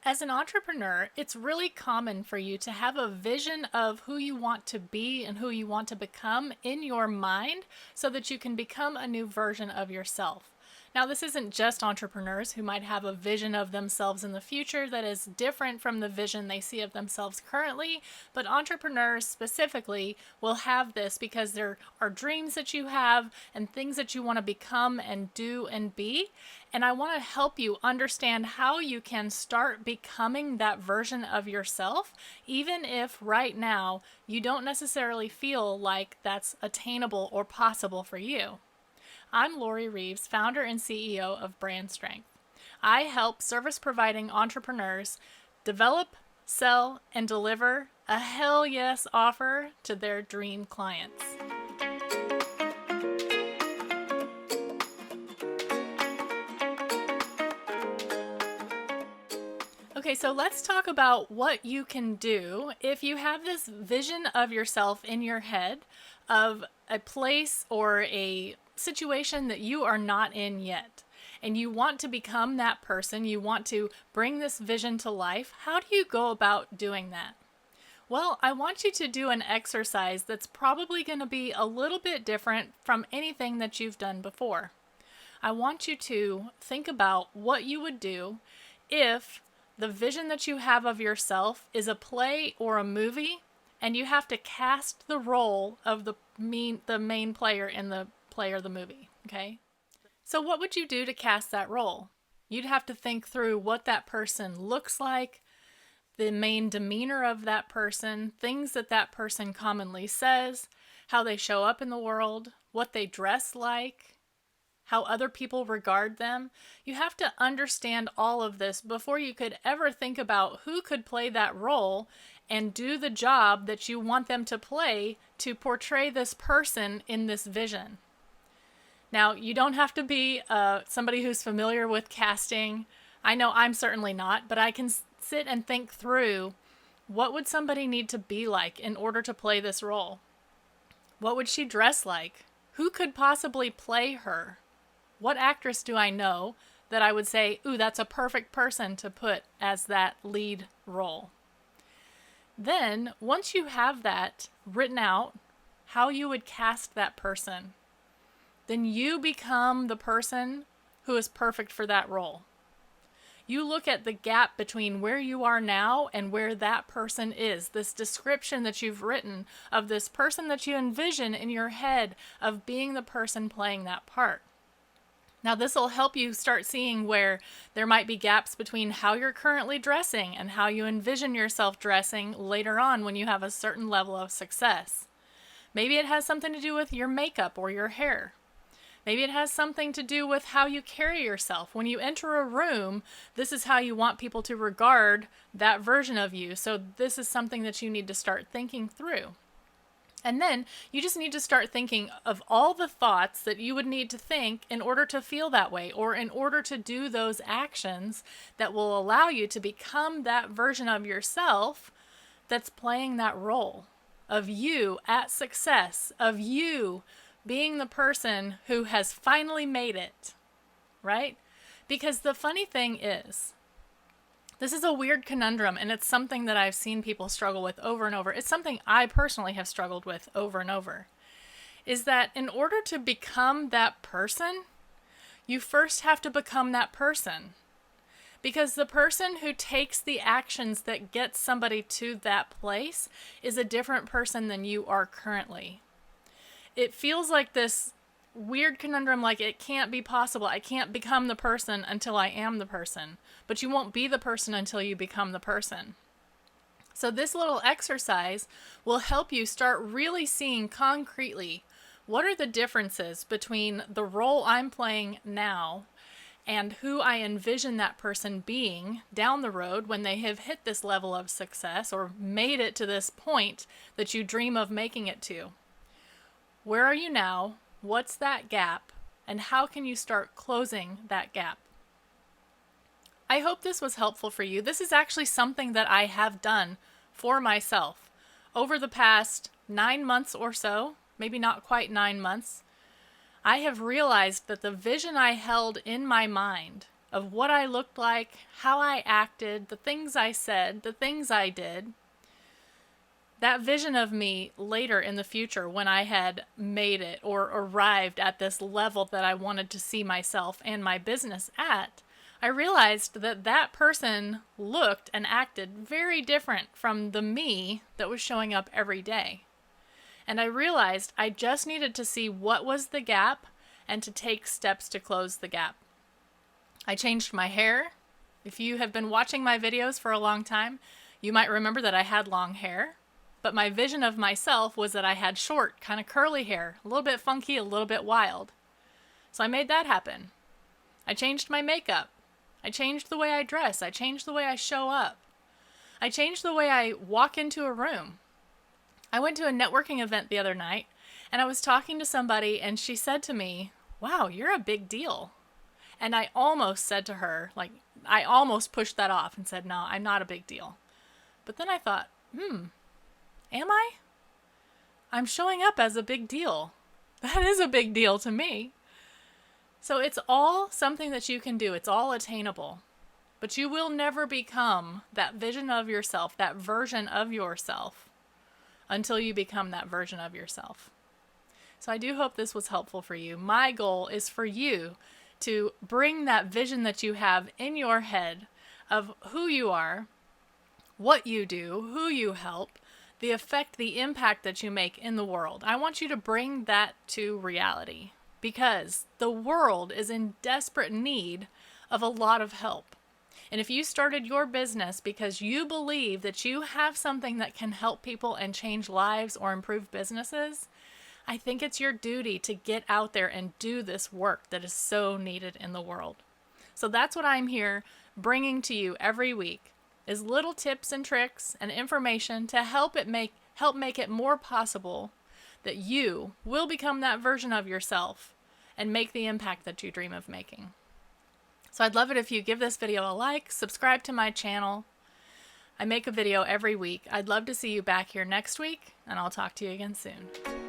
As an entrepreneur, it's really common for you to have a vision of who you want to be and who you want to become in your mind so that you can become a new version of yourself. Now, this isn't just entrepreneurs who might have a vision of themselves in the future that is different from the vision they see of themselves currently, but entrepreneurs specifically will have this because there are dreams that you have and things that you want to become and do and be. And I want to help you understand how you can start becoming that version of yourself, even if right now you don't necessarily feel like that's attainable or possible for you. I'm Lori Reeves, founder and CEO of Brand Strength. I help service providing entrepreneurs develop, sell, and deliver a hell yes offer to their dream clients. Okay, so let's talk about what you can do if you have this vision of yourself in your head of a place or a situation that you are not in yet. And you want to become that person, you want to bring this vision to life. How do you go about doing that? Well, I want you to do an exercise that's probably going to be a little bit different from anything that you've done before. I want you to think about what you would do if the vision that you have of yourself is a play or a movie, and you have to cast the role of the main player in the play or the movie, okay? So what would you do to cast that role? You'd have to think through what that person looks like, the main demeanor of that person, things that that person commonly says, how they show up in the world, what they dress like, how other people regard them. You have to understand all of this before you could ever think about who could play that role and do the job that you want them to play to portray this person in this vision. Now, you don't have to be somebody who's familiar with casting. I know I'm certainly not, but I can sit and think through what would somebody need to be like in order to play this role? What would she dress like? Who could possibly play her? What actress do I know that I would say, ooh, that's a perfect person to put as that lead role? Then, once you have that written out, how you would cast that person, then you become the person who is perfect for that role. You look at the gap between where you are now and where that person is, this description that you've written of this person that you envision in your head of being the person playing that part. Now, this will help you start seeing where there might be gaps between how you're currently dressing and how you envision yourself dressing later on when you have a certain level of success. Maybe it has something to do with your makeup or your hair. Maybe it has something to do with how you carry yourself. When you enter a room, this is how you want people to regard that version of you. So this is something that you need to start thinking through. And then you just need to start thinking of all the thoughts that you would need to think in order to feel that way or in order to do those actions that will allow you to become that version of yourself that's playing that role of you at success, of you being the person who has finally made it, right? Because the funny thing is, this is a weird conundrum, and it's something that I've seen people struggle with over and over. It's something I personally have struggled with over and over, is that in order to become that person, you first have to become that person. Because the person who takes the actions that get somebody to that place is a different person than you are currently. It feels like this weird conundrum, like it can't be possible. I can't become the person until I am the person. But you won't be the person until you become the person. So this little exercise will help you start really seeing concretely what are the differences between the role I'm playing now and who I envision that person being down the road when they have hit this level of success or made it to this point that you dream of making it to. Where are you now? What's that gap? And how can you start closing that gap? I hope this was helpful for you. This is actually something that I have done for myself over the past 9 months or so, maybe not quite 9 months. I have realized that the vision I held in my mind of what I looked like, how I acted, the things I said, the things I did. That vision of me later in the future when I had made it or arrived at this level that I wanted to see myself and my business at, I realized that that person looked and acted very different from the me that was showing up every day. And I realized I just needed to see what was the gap and to take steps to close the gap. I changed my hair. If you have been watching my videos for a long time, you might remember that I had long hair. But my vision of myself was that I had short, kind of curly hair, a little bit funky, a little bit wild. So I made that happen. I changed my makeup. I changed the way I dress. I changed the way I show up. I changed the way I walk into a room. I went to a networking event the other night, and I was talking to somebody, and she said to me, "Wow, you're a big deal." And I almost said to her, I almost pushed that off and said, "No, I'm not a big deal." But then I thought, am I? I'm showing up as a big deal. That is a big deal to me. So it's all something that you can do. It's all attainable. But you will never become that vision of yourself, that version of yourself, until you become that version of yourself. So I do hope this was helpful for you. My goal is for you to bring that vision that you have in your head of who you are, what you do, who you help, the effect, the impact that you make in the world. I want you to bring that to reality because the world is in desperate need of a lot of help. And if you started your business because you believe that you have something that can help people and change lives or improve businesses, I think it's your duty to get out there and do this work that is so needed in the world. So that's what I'm here bringing to you every week, is little tips and tricks and information to help make it more possible that you will become that version of yourself and make the impact that you dream of making. So I'd love it if you give this video a like, subscribe to my channel. I make a video every week. I'd love to see you back here next week, and I'll talk to you again soon.